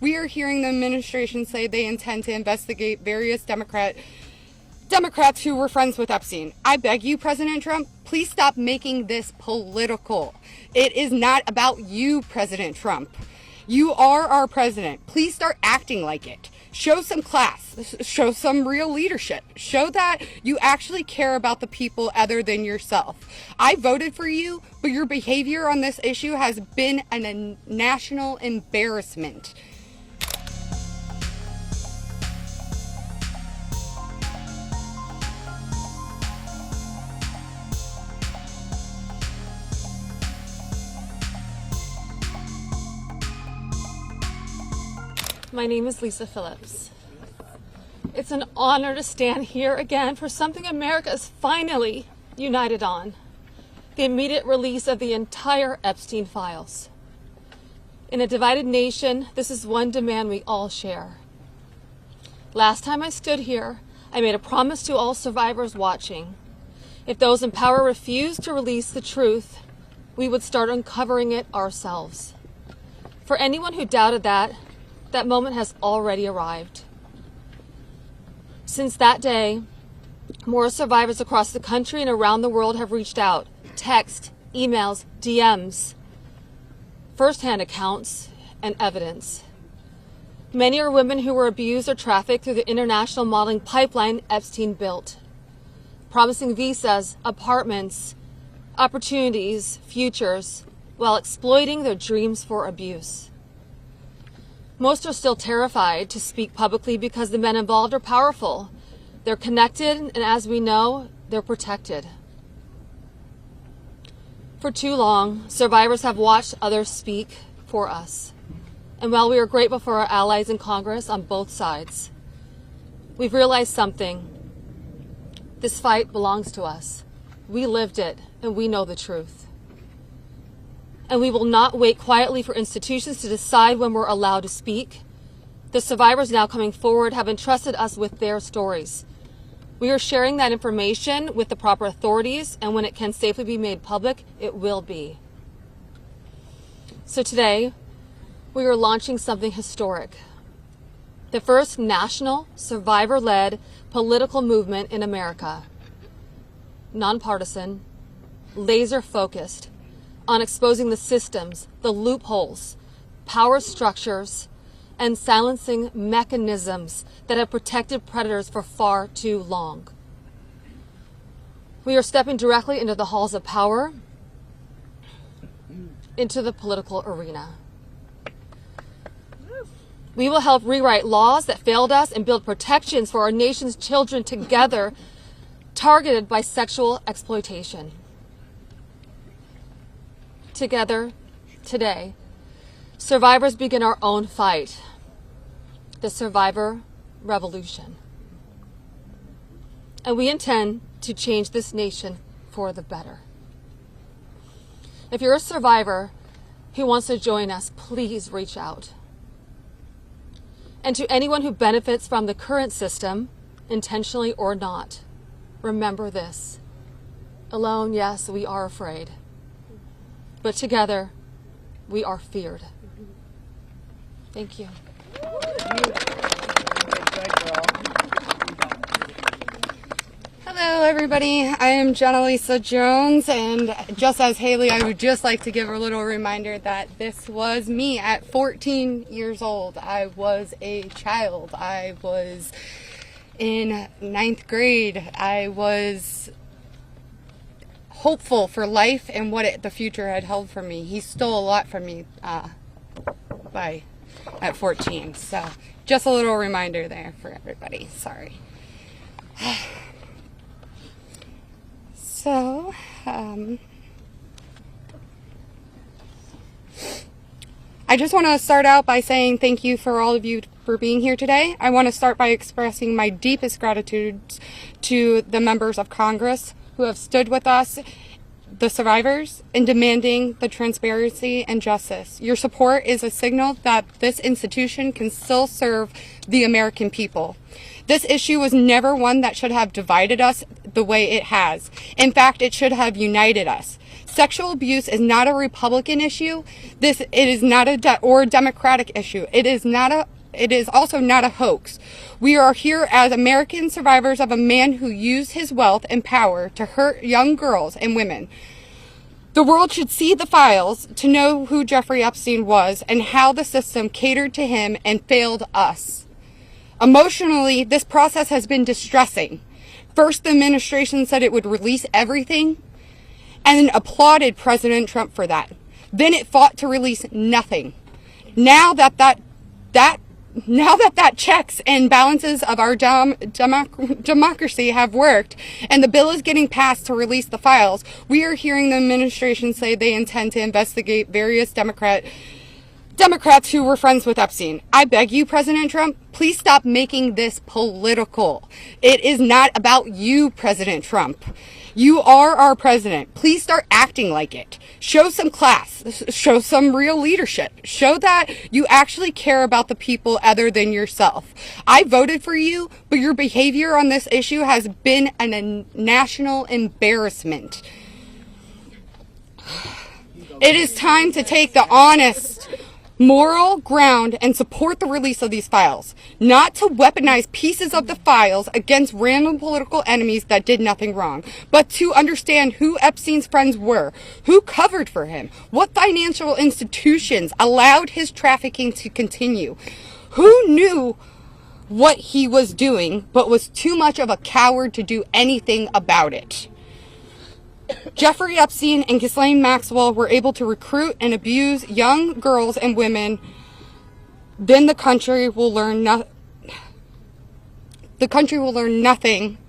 We are hearing the administration say they intend to investigate various Democrats who were friends with Epstein. I beg you, President Trump, please stop making this political. It is not about you, President Trump. You are our president. Please start acting like it. Show some class. Show some real leadership. Show that you actually care about the people other than yourself. I voted for you, but your behavior on this issue has been a national embarrassment. My name is Lisa Phillips. It's an honor to stand here again for something America is finally united on: the immediate release of the entire Epstein files. In a divided nation, this is one demand we all share. Last time I stood here, I made a promise to all survivors watching. If those in power refused to release the truth, we would start uncovering it ourselves. For anyone who doubted that moment has already arrived. Since that day, more survivors across the country and around the world have reached out. Text, emails, DMs, firsthand accounts, and evidence. Many are women who were abused or trafficked through the international modeling pipeline Epstein built, promising visas, apartments, opportunities, futures, while exploiting their dreams for abuse. Most are still terrified to speak publicly because the men involved are powerful. They're connected, and as we know, they're protected. For too long, survivors have watched others speak for us. And while we are grateful for our allies in Congress on both sides, we've realized something. This fight belongs to us. We lived it, and we know the truth. And we will not wait quietly for institutions to decide when we're allowed to speak. The survivors now coming forward have entrusted us with their stories. We are sharing that information with the proper authorities, and when it can safely be made public, it will be. So today, we are launching something historic. The first national, survivor-led political movement in America. Nonpartisan, laser-focused, on exposing the systems, the loopholes, power structures, and silencing mechanisms that have protected predators for far too long. We are stepping directly into the halls of power, into the political arena. We will help rewrite laws that failed us and build protections for our nation's children together, targeted by sexual exploitation. Together, today, survivors begin our own fight, the survivor revolution. And we intend to change this nation for the better. If you're a survivor who wants to join us, please reach out. And to anyone who benefits from the current system, intentionally or not, remember this. Alone, yes, we are afraid. But together, we are feared. Thank you. Hello, everybody. I am Jenna Lisa Jones, and just as Haley, I would just like to give a little reminder that this was me at 14 years old. I was a child. I was in 9th grade. I was hopeful for life and what the future had held for me. He stole a lot from me at 14. So just a little reminder there for everybody. Sorry. So, I just want to start out by saying thank you for all of you for being here today. I want to start by expressing my deepest gratitude to the members of Congress who have stood with us, the survivors, in demanding the transparency and justice. Your support is a signal that this institution can still serve the American people. This issue was never one that should have divided us the way it has. In fact, it should have united us. Sexual abuse is not a Republican issue. It is not a Democratic issue. It is also not a hoax. We are here as American survivors of a man who used his wealth and power to hurt young girls and women. The world should see the files to know who Jeffrey Epstein was and how the system catered to him and failed us. Emotionally, this process has been distressing. First, the administration said it would release everything and applauded President Trump for that. Then it fought to release nothing. Now that checks and balances of our democracy have worked and the bill is getting passed to release the files, we are hearing the administration say they intend to investigate various Democrats who were friends with Epstein. I beg you, President Trump, please stop making this political. It is not about you, President Trump. You are our president. Please start acting like it. Show some class. Show some real leadership. Show that you actually care about the people other than yourself. I voted for you, but your behavior on this issue has been a national embarrassment. It is time to take the honest, moral ground and support the release of these files, not to weaponize pieces of the files against random political enemies that did nothing wrong, but to understand who Epstein's friends were, who covered for him, what financial institutions allowed his trafficking to continue, who knew what he was doing but was too much of a coward to do anything about it. Jeffrey Epstein and Ghislaine Maxwell were able to recruit and abuse young girls and women. Then the country will learn nothing,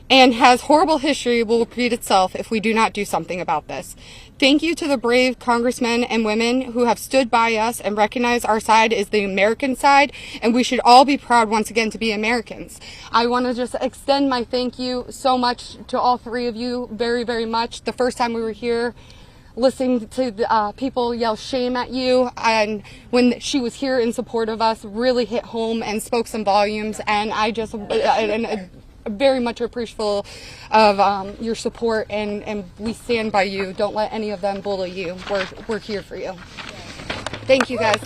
and has horrible history will repeat itself if we do not do something about this. Thank you to the brave congressmen and women who have stood by us and recognized our side is the American side, and we should all be proud once again to be Americans. I want to just extend my thank you so much to all three of you very, very much. The first time we were here, listening to the, people yell shame at you, and when she was here in support of us, really hit home and spoke some volumes, and I just very much appreciative of your support, and we stand by you. Don't let any of them bully you. We're here for you. Thank you, guys.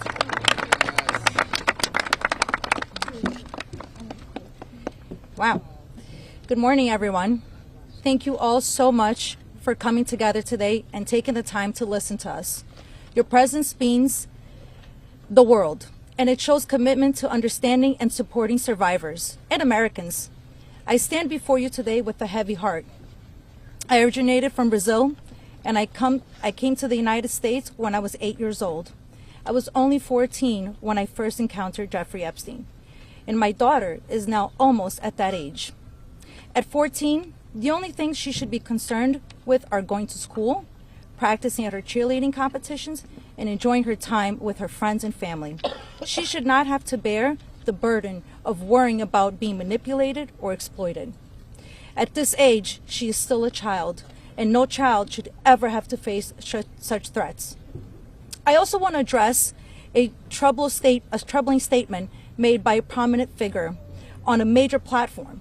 Wow. Good morning, everyone. Thank you all so much for coming together today and taking the time to listen to us. Your presence means the world, and it shows commitment to understanding and supporting survivors and Americans. I stand before you today with a heavy heart. I originated from Brazil, and I came to the United States when I was 8 years old. I was only 14 when I first encountered Jeffrey Epstein, and my daughter is now almost at that age. At 14, the only things she should be concerned with are going to school, practicing at her cheerleading competitions, and enjoying her time with her friends and family. She should not have to bear the burden of worrying about being manipulated or exploited. At this age, she is still a child, and no child should ever have to face such threats. I also want to address a troubling statement made by a prominent figure on a major platform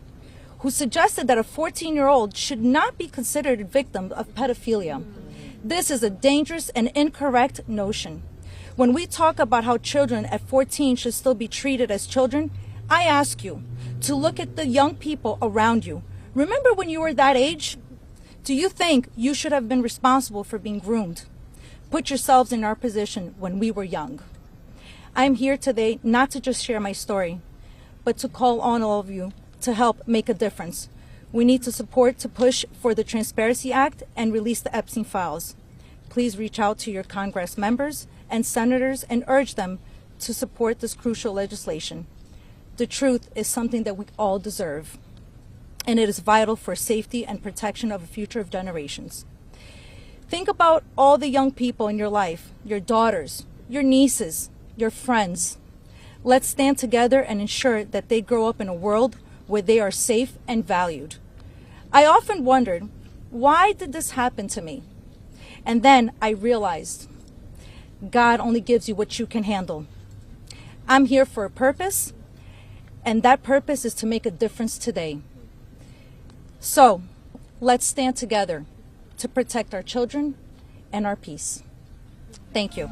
who suggested that a 14-year-old should not be considered a victim of pedophilia. This is a dangerous and incorrect notion. When we talk about how children at 14 should still be treated as children, I ask you to look at the young people around you. Remember when you were that age? Do you think you should have been responsible for being groomed? Put yourselves in our position when we were young. I am here today not to just share my story, but to call on all of you to help make a difference. We need to support to push for the Transparency Act and release the Epstein files. Please reach out to your Congress members and senators and urge them to support this crucial legislation. The truth is something that we all deserve, and it is vital for safety and protection of the future of generations. Think about all the young people in your life, your daughters, your nieces, your friends. Let's stand together and ensure that they grow up in a world where they are safe and valued. I often wondered, why did this happen to me? And then I realized, God only gives you what you can handle. I'm here for a purpose, and that purpose is to make a difference today. So, let's stand together to protect our children, and our peace. Thank you.